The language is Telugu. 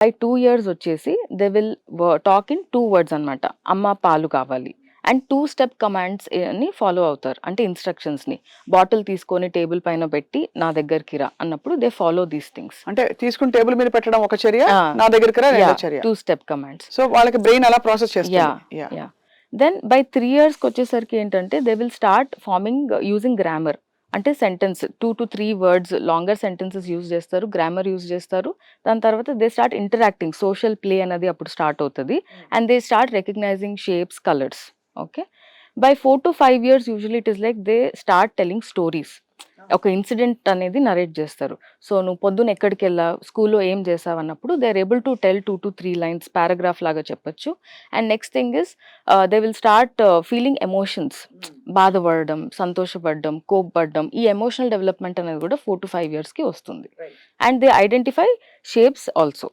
బై 2 years వచ్చేసి they will talk in 2 words అనమాట. అమ్మ పాలు కావాలి అండ్ 2 step కమాండ్స్ అని ఫాలో అవుతారు. అంటే ఇన్స్ట్రక్షన్స్ని బాటిల్ తీసుకొని టేబుల్ పైన పెట్టి నా దగ్గరికి రా అన్నప్పుడు దే ఫాలో దీస్ థింగ్స్. అంటే తీసుకుని టేబుల్ మీద పెట్టడం ఒక చర్య, నా దగ్గరికి రా రెండో చర్య. 2 step కమాండ్స్. సో వాళ్ళకి బ్రెయిన్ అలా ప్రాసెస్ చేస్తుంది. యా. దెన్ బై 3 yearsకి వచ్చేసరికి ఏంటంటే they will start forming using grammar. అంటే sentence 2 to 3 words longer sentences use చేస్తారు, గ్రామర్ యూజ్ చేస్తారు. దాని తర్వాత they start interacting, social play అనేది అప్పుడు స్టార్ట్ అవుతుంది. And they start recognising shapes, colours. Okay. By 4 to 5 years usually it is like they start telling stories. ఒక ఇన్సిడెంట్ అనేది నరేట్ చేస్తారు. సో నువ్వు పొద్దున్న ఎక్కడికి వెళ్ళావు, స్కూల్లో ఏం చేసావు అన్నప్పుడు they are able to tell 2 to 3 lines, paragraph లాగా చెప్పొచ్చు. And next thing is they will start feeling emotions. బాధపడడం, సంతోషపడడం, కోప్పడడం, ఈ ఎమోషనల్ డెవలప్మెంట్ అనేది కూడా 4 to 5 yearsకి వస్తుంది. And they identify shapes also.